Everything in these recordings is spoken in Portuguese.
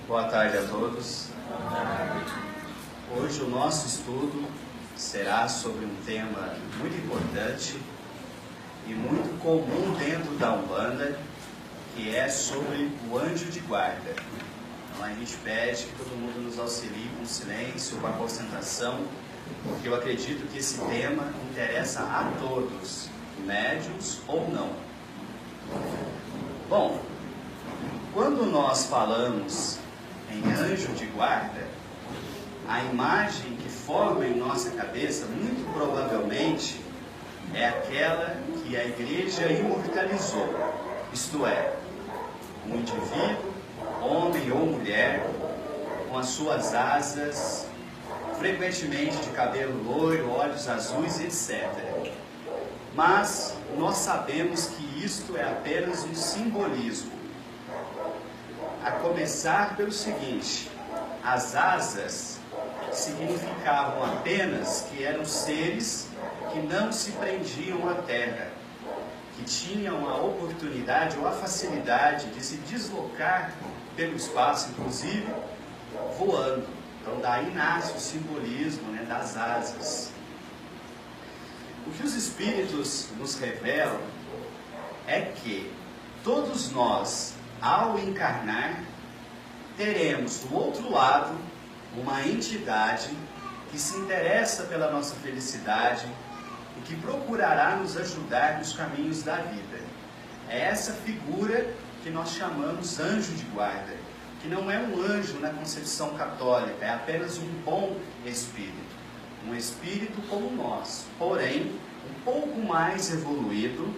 Boa tarde a todos. Hoje o nosso estudo será sobre um tema muito importante e muito comum dentro da Umbanda, que é sobre o anjo de guarda. Então a gente pede que todo mundo nos auxilie com silêncio, com a concentração, porque eu acredito que esse tema interessa a todos, médiuns ou não. Bom, quando nós falamos em anjo de guarda, a imagem que forma em nossa cabeça, muito provavelmente, é aquela que a igreja imortalizou. Isto é, um indivíduo, homem ou mulher, com as suas asas, frequentemente de cabelo loiro, olhos azuis, etc. Mas nós sabemos que isto é apenas um simbolismo. A começar pelo seguinte: as asas significavam apenas que eram seres que não se prendiam à terra, que tinham a oportunidade ou a facilidade de se deslocar pelo espaço, inclusive voando. Então daí nasce o simbolismo, das asas. O que os espíritos nos revelam é que todos nós, ao encarnar, teremos do outro lado uma entidade que se interessa pela nossa felicidade e que procurará nos ajudar nos caminhos da vida. É essa figura que nós chamamos anjo de guarda, que não é um anjo na concepção católica, é apenas um bom espírito. Um espírito como nós, porém um pouco mais evoluído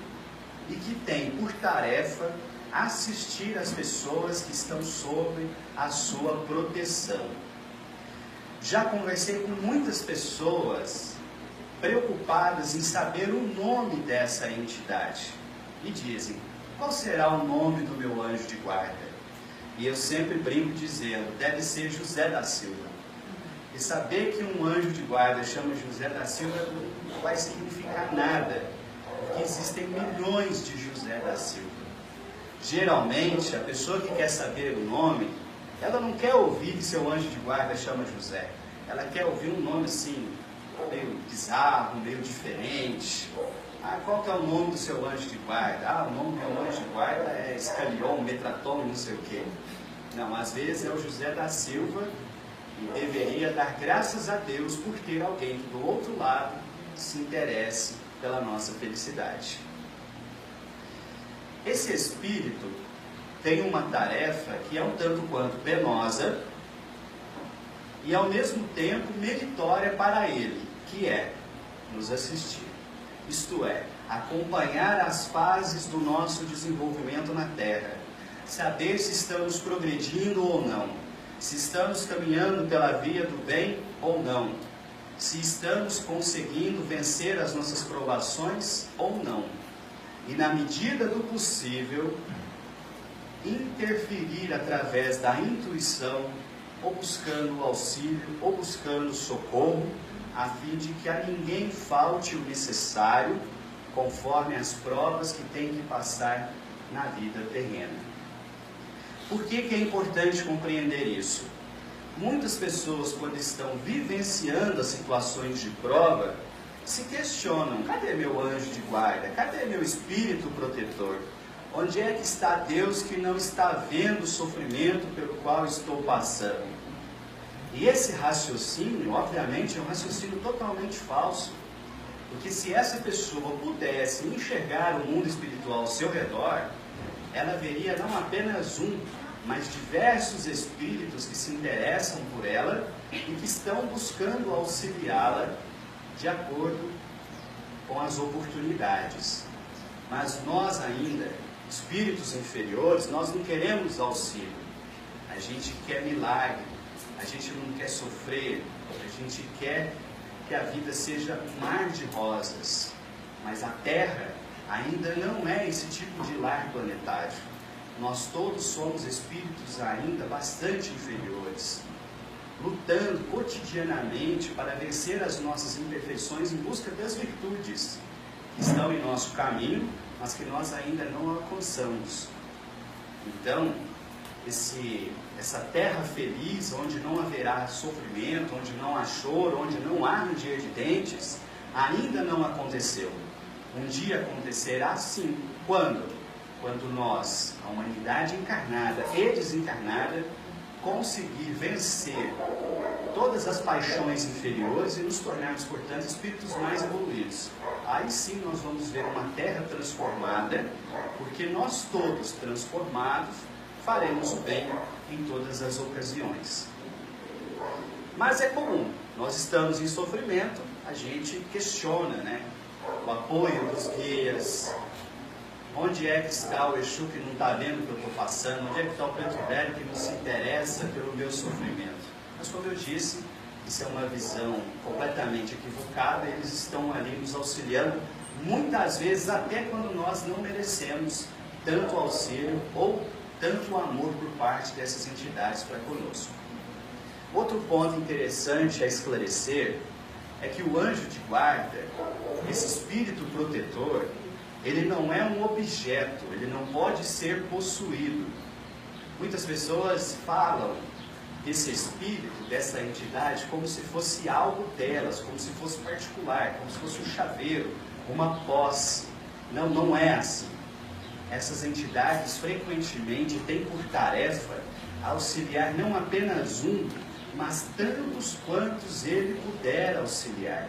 e que tem por tarefa assistir as pessoas que estão sob a sua proteção. Já conversei com muitas pessoas preocupadas em saber o nome dessa entidade e dizem: qual será o nome do meu anjo de guarda? E eu sempre brinco dizendo: deve ser José da Silva. E saber que um anjo de guarda chama José da Silva não vai significar nada, porque existem milhões de José da Silva. Geralmente, a pessoa que quer saber o nome, ela não quer ouvir que seu anjo de guarda chama José. Ela quer ouvir um nome assim, meio bizarro, meio diferente. Qual que é o nome do seu anjo de guarda? O nome do meu anjo de guarda é Escalion, Metraton, não sei o quê. Não, às vezes é o José da Silva e deveria dar graças a Deus por ter alguém que do outro lado se interesse pela nossa felicidade. Esse espírito tem uma tarefa que é um tanto quanto penosa e ao mesmo tempo meritória para ele, que é nos assistir. Isto é, acompanhar as fases do nosso desenvolvimento na Terra, saber se estamos progredindo ou não, se estamos caminhando pela via do bem ou não, se estamos conseguindo vencer as nossas provações ou não. E na medida do possível, interferir através da intuição, ou buscando auxílio, ou buscando socorro, a fim de que a ninguém falte o necessário, conforme as provas que tem que passar na vida terrena. Por que é importante compreender isso? Muitas pessoas, quando estão vivenciando as situações de prova, se questionam: cadê meu anjo de guarda? Cadê meu espírito protetor? Onde é que está Deus que não está vendo o sofrimento pelo qual estou passando? E esse raciocínio, obviamente, é um raciocínio totalmente falso. Porque se essa pessoa pudesse enxergar o mundo espiritual ao seu redor, ela veria não apenas um, mas diversos espíritos que se interessam por ela e que estão buscando auxiliá-la de acordo com as oportunidades. Mas nós ainda, espíritos inferiores, nós não queremos auxílio. A gente quer milagre, a gente não quer sofrer, a gente quer que a vida seja um mar de rosas. Mas a Terra ainda não é esse tipo de lar planetário. Nós todos somos espíritos ainda bastante inferiores, lutando cotidianamente para vencer as nossas imperfeições em busca das virtudes que estão em nosso caminho, mas que nós ainda não alcançamos. Então, essa terra feliz, onde não haverá sofrimento, onde não há choro, onde não há ranger de dentes, ainda não aconteceu. Um dia acontecerá sim. Quando? Quando nós, a humanidade encarnada e desencarnada, conseguir vencer todas as paixões inferiores e nos tornarmos, portanto, espíritos mais evoluídos. Aí sim nós vamos ver uma terra transformada, porque nós todos transformados faremos o bem em todas as ocasiões. Mas é comum, nós estamos em sofrimento, a gente questiona, né? O apoio dos guias. Onde é que está o Exu que não está vendo o que eu estou passando? Onde é que está o preto velho que não se interessa pelo meu sofrimento? Mas como eu disse, isso é uma visão completamente equivocada. Eles estão ali nos auxiliando, muitas vezes até quando nós não merecemos tanto auxílio ou tanto amor por parte dessas entidades para conosco. Outro ponto interessante a esclarecer é que o anjo de guarda, esse espírito protetor, ele não é um objeto, ele não pode ser possuído. Muitas pessoas falam desse espírito, dessa entidade, como se fosse algo delas, como se fosse particular, como se fosse um chaveiro, uma posse. Não, não é assim. Essas entidades frequentemente têm por tarefa auxiliar não apenas um, mas tantos quantos ele puder auxiliar.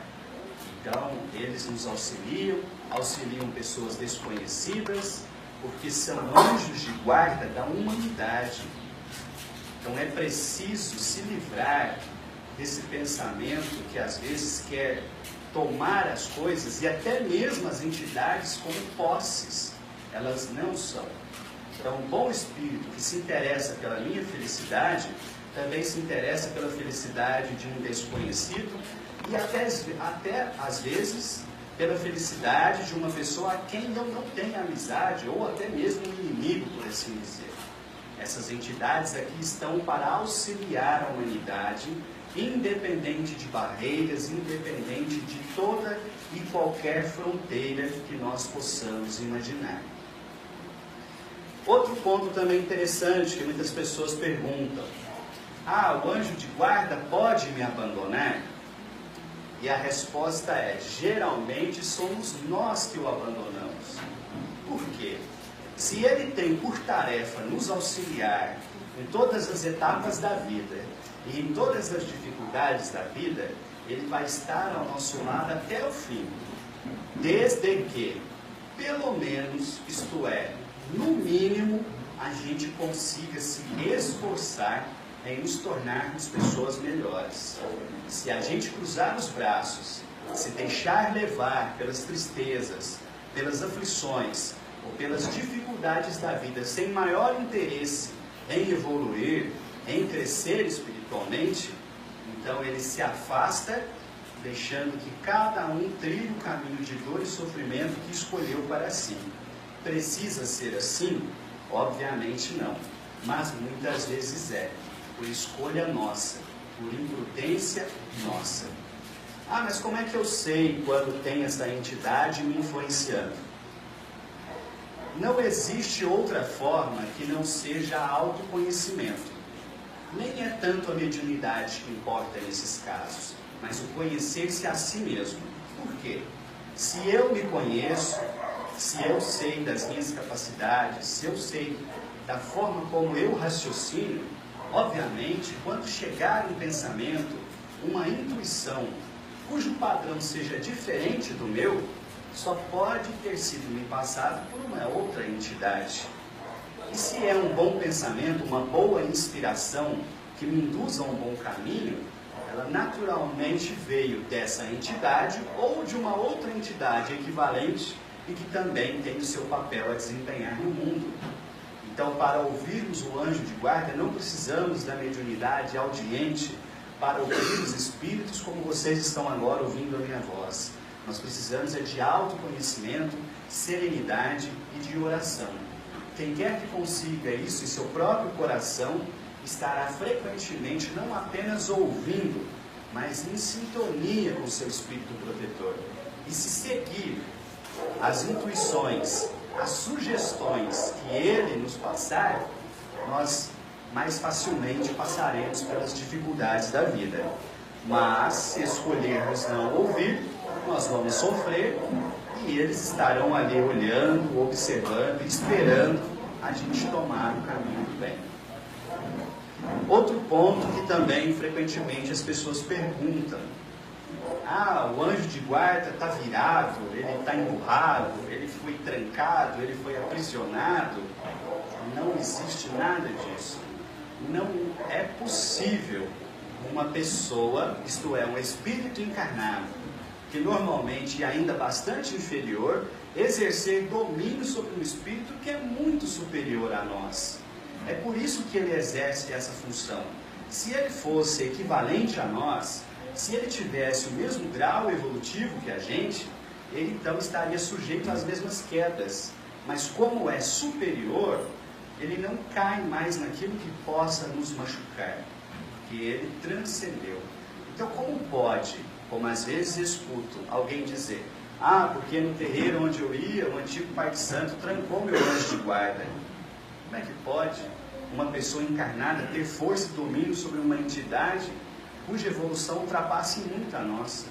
Então, eles nos auxiliam pessoas desconhecidas, porque são anjos de guarda da humanidade. Então, é preciso se livrar desse pensamento que às vezes quer tomar as coisas, e até mesmo as entidades, como posses. Elas não são. Então, um bom espírito que se interessa pela minha felicidade, também se interessa pela felicidade de um desconhecido, e até às vezes pela felicidade de uma pessoa a quem eu não tenho amizade, ou até mesmo um inimigo, por assim dizer. Essas entidades aqui estão para auxiliar a humanidade, independente de barreiras, independente de toda e qualquer fronteira que nós possamos imaginar. Outro ponto também interessante que muitas pessoas perguntam: o anjo de guarda pode me abandonar? E a resposta é: geralmente somos nós que o abandonamos. Por quê? Se ele tem por tarefa nos auxiliar em todas as etapas da vida e em todas as dificuldades da vida, ele vai estar ao nosso lado até o fim, desde que, pelo menos, isto é, no mínimo, a gente consiga se esforçar em nos tornarmos pessoas melhores. Se a gente cruzar os braços, se deixar levar pelas tristezas, pelas aflições ou pelas dificuldades da vida, sem maior interesse em evoluir, em crescer espiritualmente, então ele se afasta, deixando que cada um trilhe o caminho de dor e sofrimento que escolheu para si. Precisa ser assim? Obviamente não, mas muitas vezes é, por escolha nossa, por imprudência nossa. Mas como é que eu sei quando tem essa entidade me influenciando? Não existe outra forma que não seja autoconhecimento. Nem é tanto a mediunidade que importa nesses casos, mas o conhecer-se a si mesmo. Por quê? Se eu me conheço, se eu sei das minhas capacidades, se eu sei da forma como eu raciocino, obviamente, quando chegar um pensamento, uma intuição, cujo padrão seja diferente do meu, só pode ter sido me passado por uma outra entidade. E se é um bom pensamento, uma boa inspiração que me induza a um bom caminho, ela naturalmente veio dessa entidade ou de uma outra entidade equivalente e que também tem o seu papel a desempenhar no mundo. Então, para ouvirmos o anjo de guarda, não precisamos da mediunidade audiente para ouvir os espíritos como vocês estão agora ouvindo a minha voz. Nós precisamos de autoconhecimento, serenidade e de oração. Quem quer que consiga isso em seu próprio coração, estará frequentemente não apenas ouvindo, mas em sintonia com o seu espírito protetor. E se seguir as intuições, as sugestões que ele nos passar, nós mais facilmente passaremos pelas dificuldades da vida. Mas, se escolhermos não ouvir, nós vamos sofrer e eles estarão ali olhando, observando, esperando a gente tomar o caminho do bem. Outro ponto que também frequentemente as pessoas perguntam: o anjo de guarda está virado, ele está emburrado, ele foi trancado, ele foi aprisionado. Não existe nada disso. Não é possível uma pessoa, isto é, um espírito encarnado, que normalmente é ainda bastante inferior, exercer domínio sobre um espírito que é muito superior a nós. É por isso que ele exerce essa função. Se ele fosse equivalente a nós, se ele tivesse o mesmo grau evolutivo que a gente, ele então estaria sujeito às mesmas quedas. Mas como é superior, ele não cai mais naquilo que possa nos machucar, que ele transcendeu. Então, como pode, como às vezes escuto alguém dizer: porque no terreiro onde eu ia, o antigo Pai de Santo trancou meu anjo de guarda. Como é que pode uma pessoa encarnada ter força e domínio sobre uma entidade cuja evolução ultrapasse muito a nossa?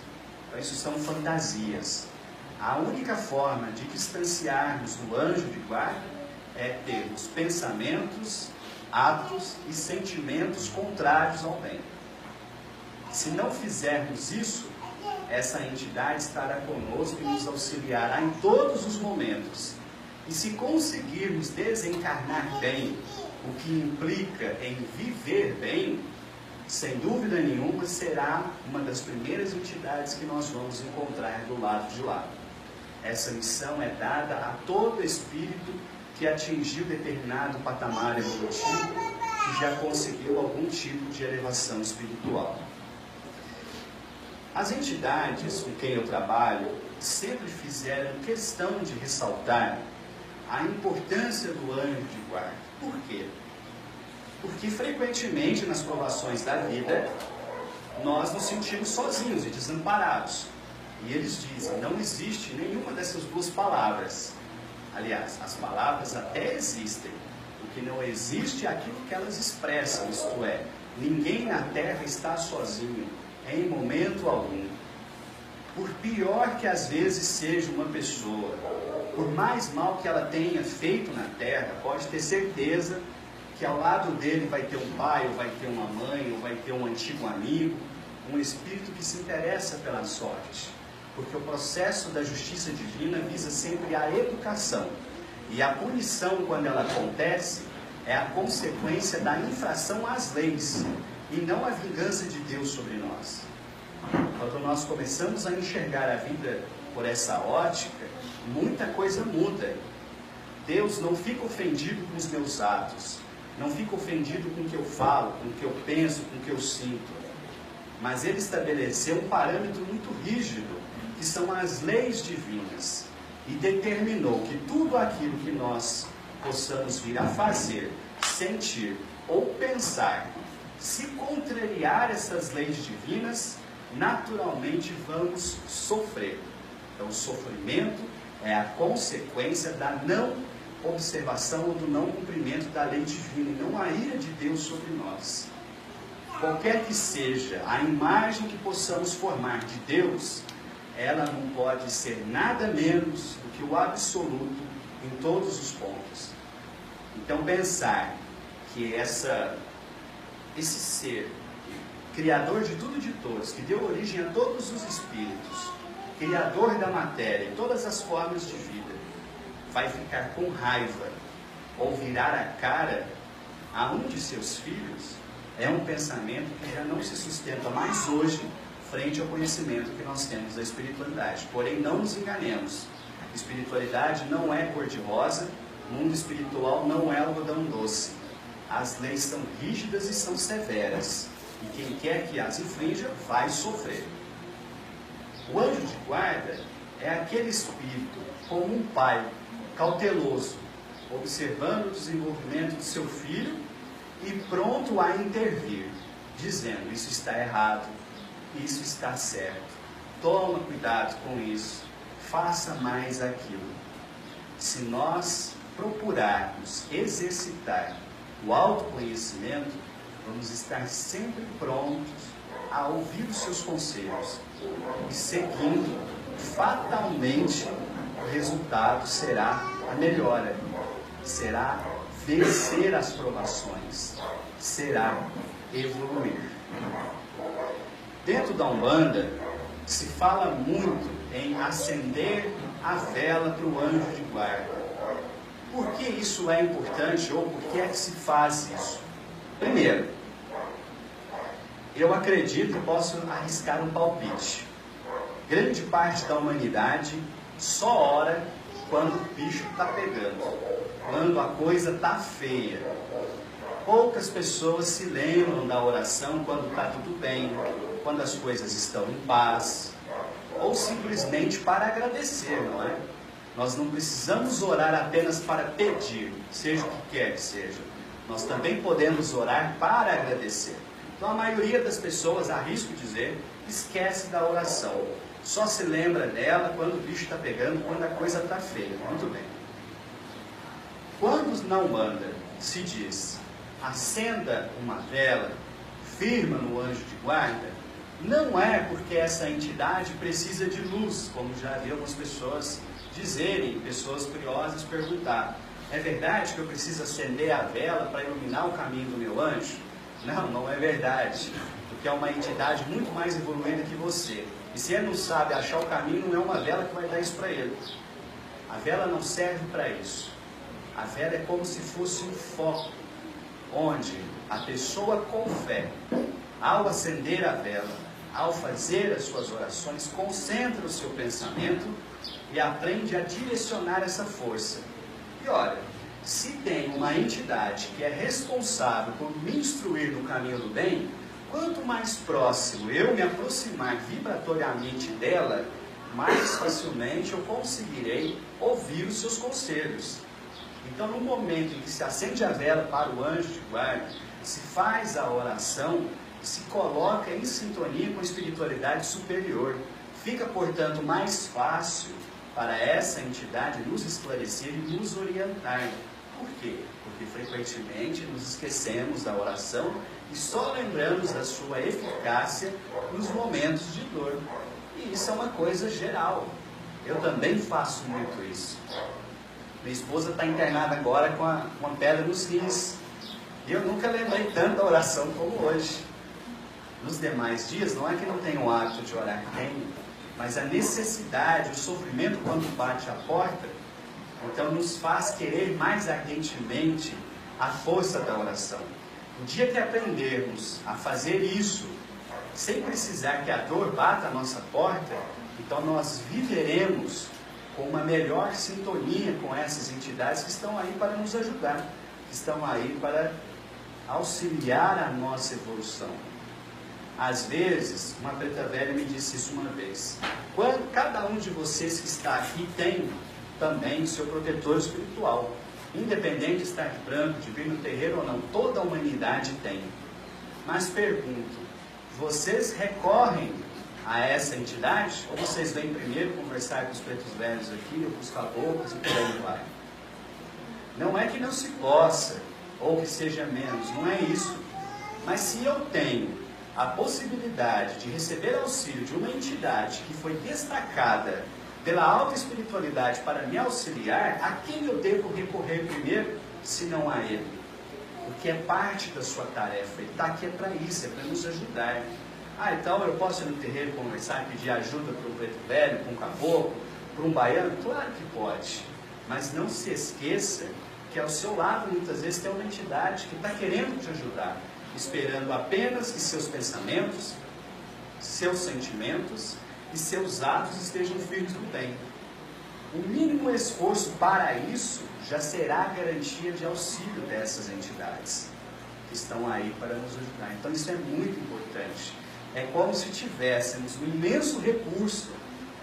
Então, isso são fantasias. A única forma de distanciarmos do anjo de guarda é termos pensamentos, atos e sentimentos contrários ao bem. Se não fizermos isso, essa entidade estará conosco e nos auxiliará em todos os momentos. E se conseguirmos desencarnar bem, o que implica em viver bem, sem dúvida nenhuma será uma das primeiras entidades que nós vamos encontrar do lado de lá. Essa missão é dada a todo espírito que atingiu determinado patamar evolutivo, que já conseguiu algum tipo de elevação espiritual. As entidades com quem eu trabalho sempre fizeram questão de ressaltar a importância do anjo de guarda. Por quê? Porque frequentemente nas provações da vida nós nos sentimos sozinhos e desamparados. E eles dizem: não existe nenhuma dessas duas palavras. Aliás, as palavras até existem. O que não existe é aquilo que elas expressam, isto é, ninguém na Terra está sozinho, em momento algum. Por pior que às vezes seja uma pessoa, por mais mal que ela tenha feito na Terra, pode ter certeza que ao lado dele vai ter um pai, ou vai ter uma mãe, ou vai ter um antigo amigo, um espírito que se interessa pela sorte. Porque o processo da justiça divina visa sempre a educação. E a punição, quando ela acontece, é a consequência da infração às leis, e não a vingança de Deus sobre nós. Quando nós começamos a enxergar a vida por essa ótica, muita coisa muda. Deus não fica ofendido com os meus atos, não fica ofendido com o que eu falo, com o que eu penso, com o que eu sinto. Mas Ele estabeleceu um parâmetro muito rígido, que são as leis divinas, e determinou que tudo aquilo que nós possamos vir a fazer, sentir ou pensar, se contrariar essas leis divinas, naturalmente vamos sofrer. Então o sofrimento é a consequência da não observação ou do não cumprimento da lei divina, e não a ira de Deus sobre nós. Qualquer que seja a imagem que possamos formar de Deus, ela não pode ser nada menos do que o absoluto em todos os pontos. Então pensar que esse ser, criador de tudo e de todos, que deu origem a todos os espíritos, criador da matéria e todas as formas de vida, vai ficar com raiva ou virar a cara a um de seus filhos, é um pensamento que já não se sustenta mais hoje frente ao conhecimento que nós temos da espiritualidade. Porém, não nos enganemos. Espiritualidade não é cor-de-rosa, mundo espiritual não é algodão doce. As leis são rígidas e são severas, e quem quer que as infrinja vai sofrer. O anjo de guarda é aquele espírito, como um pai, cauteloso, observando o desenvolvimento do seu filho e pronto a intervir, dizendo: isso está errado, isso está certo, toma cuidado com isso, faça mais aquilo. Se nós procurarmos exercitar do autoconhecimento, vamos estar sempre prontos a ouvir os seus conselhos e seguindo, fatalmente o resultado será a melhora, será vencer as provações, será evoluir. Dentro da Umbanda se fala muito em acender a vela para o anjo de guarda. Por que isso é importante ou por que é que se faz isso? Primeiro, eu acredito e posso arriscar um palpite. Grande parte da humanidade só ora quando o bicho está pegando, quando a coisa está feia. Poucas pessoas se lembram da oração quando está tudo bem, quando as coisas estão em paz, ou simplesmente para agradecer, não é? Nós não precisamos orar apenas para pedir, seja o que quer que seja. Nós também podemos orar para agradecer. Então a maioria das pessoas, arrisco dizer, esquece da oração. Só se lembra dela quando o bicho está pegando, quando a coisa está feia. Muito bem. Quando na Umbanda se diz, acenda uma vela, firma no anjo de guarda, não é porque essa entidade precisa de luz, como já vi algumas pessoas dizerem, pessoas curiosas perguntar. É verdade que eu preciso acender a vela para iluminar o caminho do meu anjo? Não, não é verdade, porque é uma entidade muito mais evoluída que você. E se ele não sabe achar o caminho, não é uma vela que vai dar isso para ele. A vela não serve para isso. A vela é como se fosse um foco, onde a pessoa com fé, ao acender a vela, ao fazer as suas orações, concentra o seu pensamento e aprende a direcionar essa força. E olha, se tem uma entidade que é responsável por me instruir no caminho do bem, quanto mais próximo eu me aproximar vibratoriamente dela, mais facilmente eu conseguirei ouvir os seus conselhos. Então, no momento em que se acende a vela para o anjo de guarda, se faz a oração, se coloca em sintonia com a espiritualidade superior. Fica, portanto, mais fácil para essa entidade nos esclarecer e nos orientar. Por quê? Porque frequentemente nos esquecemos da oração e só lembramos da sua eficácia nos momentos de dor. E isso é uma coisa geral. Eu também faço muito isso. Minha esposa está internada agora com uma pedra nos rins. E eu nunca lembrei tanto da oração como hoje. Nos demais dias, não é que não tenho o hábito de orar, tenho, mas a necessidade, o sofrimento quando bate a porta, então nos faz querer mais ardentemente a força da oração. O dia que aprendermos a fazer isso, sem precisar que a dor bata a nossa porta, então nós viveremos com uma melhor sintonia com essas entidades que estão aí para nos ajudar, que estão aí para auxiliar a nossa evolução. Às vezes, uma preta velha me disse isso uma vez, cada um de vocês que está aqui tem também o seu protetor espiritual, independente de estar de branco, de vir no terreiro ou não, toda a humanidade tem. Mas pergunto, vocês recorrem a essa entidade? Ou vocês vêm primeiro conversar com os pretos velhos aqui, ou com os caboclos e por aí vai? Não é que não se possa, ou que seja menos, não é isso. Mas se eu tenho a possibilidade de receber auxílio de uma entidade que foi destacada pela alta espiritualidade para me auxiliar, a quem eu devo recorrer primeiro, se não a ele? Porque é parte da sua tarefa, ele está aqui para isso, é para nos ajudar. Ah, então eu posso ir no terreiro conversar, pedir ajuda para um preto velho, para um caboclo, para um baiano? Claro que pode, mas não se esqueça que ao seu lado muitas vezes tem uma entidade que está querendo te ajudar, esperando apenas que seus pensamentos, seus sentimentos e seus atos estejam firmes no bem. O mínimo esforço para isso já será a garantia de auxílio dessas entidades que estão aí para nos ajudar. Então isso é muito importante. É como se tivéssemos um imenso recurso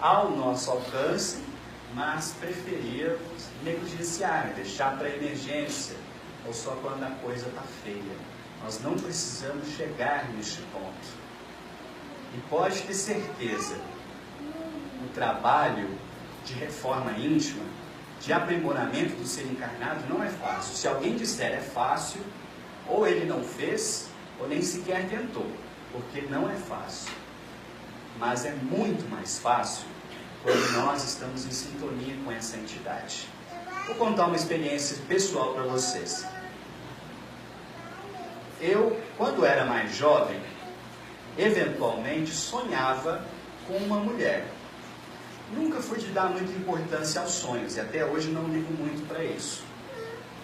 ao nosso alcance, mas preferíamos negligenciar, deixar para emergência, ou só quando a coisa está feia. Nós não precisamos chegar neste ponto. E pode ter certeza, o trabalho de reforma íntima, de aprimoramento do ser encarnado não é fácil. Se alguém disser é fácil, Ou ele não fez, ou nem sequer tentou, porque não é fácil. Mas é muito mais fácil quando nós estamos em sintonia com essa entidade. Vou contar uma experiência pessoal para vocês. Eu, quando era mais jovem, eventualmente sonhava com uma mulher. Nunca fui de dar muita importância aos sonhos, e até hoje não ligo muito para isso.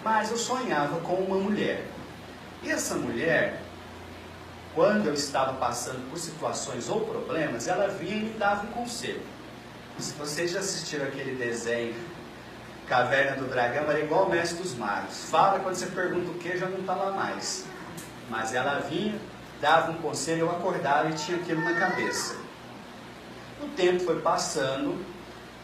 Mas eu sonhava com uma mulher. E essa mulher, quando eu estava passando por situações ou problemas, ela vinha e me dava um conselho. Se vocês já assistiram aquele desenho Caverna do Dragão, era igual o Mestre dos Magos. Fala, quando você pergunta o que, já não está lá mais. Mas ela vinha, dava um conselho, eu acordava e tinha aquilo na cabeça. O tempo foi passando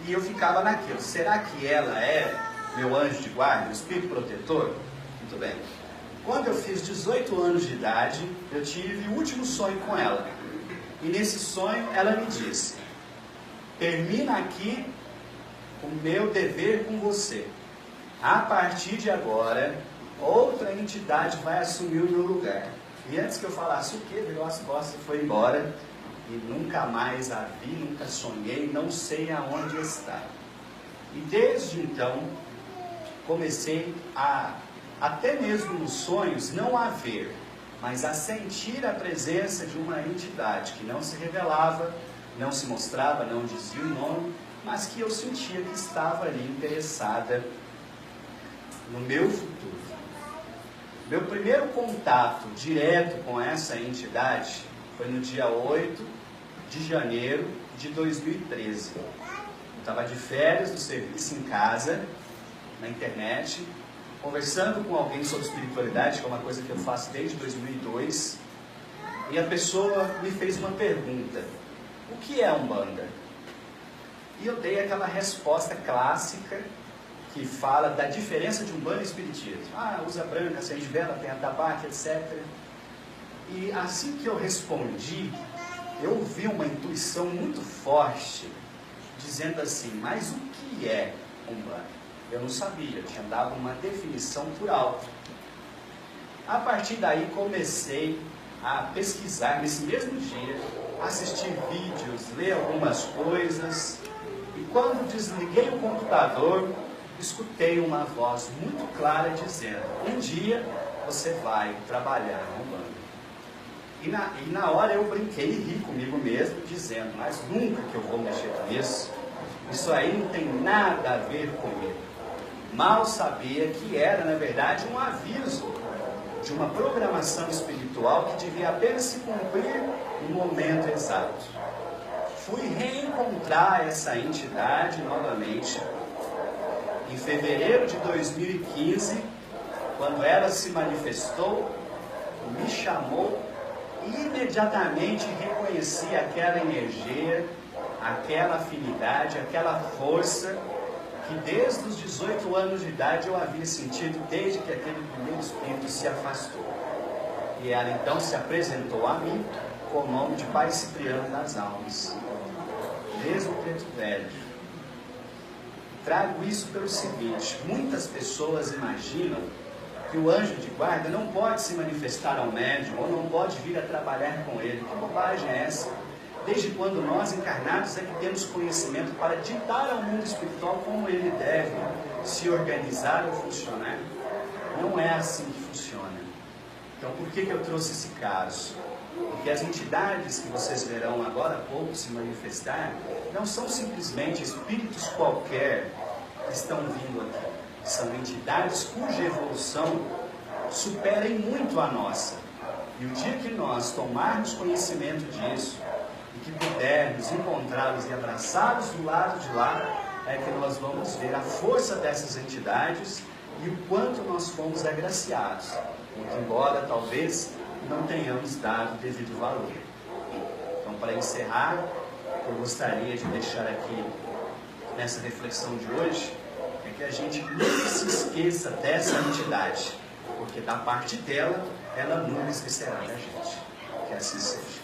e eu ficava naquilo. Será que ela é meu anjo de guarda, meu espírito protetor? Muito bem. Quando eu fiz 18 anos de idade, eu tive o último sonho com ela. E nesse sonho ela me disse: termina aqui o meu dever com você. A partir de agora, outra entidade vai assumir o meu lugar. E antes que eu falasse o quê, virou as costas e foi embora. E nunca mais a vi, nunca sonhei, não sei aonde está. E desde então, comecei a, até mesmo nos sonhos, não a ver, mas a sentir a presença de uma entidade que não se revelava, não se mostrava, não dizia o nome, mas que eu sentia que estava ali interessada no meu futuro. Meu primeiro contato direto com essa entidade foi no dia 8 de janeiro de 2013. Eu estava de férias do serviço em casa, na internet, conversando com alguém sobre espiritualidade, que é uma coisa que eu faço desde 2002, e a pessoa me fez uma pergunta: o que é Umbanda? E eu dei aquela resposta clássica que fala da diferença de Umbanda e Espiritismo. Ah, usa branca, acende vela, tem atabaque, etc. E assim que eu respondi, eu vi uma intuição muito forte, dizendo assim: mas o que é Umbanda? Eu não sabia, eu tinha dado uma definição por alto. A partir daí comecei a pesquisar nesse mesmo dia, assistir vídeos, ler algumas coisas, e quando desliguei o computador, escutei uma voz muito clara dizendo: um dia você vai trabalhar no Umbanda. E na hora eu brinquei e ri comigo mesmo, dizendo: mas nunca que eu vou mexer com isso. Isso aí não tem nada a ver comigo. Mal sabia que era, na verdade, um aviso de uma programação espiritual que devia apenas se cumprir no momento exato. Fui reencontrar essa entidade novamente em fevereiro de 2015, quando ela se manifestou, me chamou, e imediatamente reconheci aquela energia, aquela afinidade, aquela força que desde os 18 anos de idade eu havia sentido desde que aquele primeiro espírito se afastou. E ela então se apresentou a mim com o nome de Pai Cipriano das Almas, mesmo preto velho. Trago isso pelo seguinte: muitas pessoas imaginam que o anjo de guarda não pode se manifestar ao médium, ou não pode vir a trabalhar com ele. Que bobagem é essa? Desde quando nós encarnados é que temos conhecimento para ditar ao mundo espiritual como ele deve se organizar ou funcionar? Não é assim que funciona. Então, por que eu trouxe esse caso? Porque as entidades que vocês verão agora há pouco se manifestar não são simplesmente espíritos qualquer que estão vindo aqui. São entidades cuja evolução supera em muito a nossa. E o dia que nós tomarmos conhecimento disso, e que pudermos encontrá-los e abraçá-los do lado de lá, é que nós vamos ver a força dessas entidades e o quanto nós fomos agraciados, muito embora talvez não tenhamos dado devido valor. Então, para encerrar, eu gostaria de deixar aqui nessa reflexão de hoje é que a gente nunca se esqueça dessa entidade, porque da parte dela, ela nunca esquecerá da gente. Que assim seja.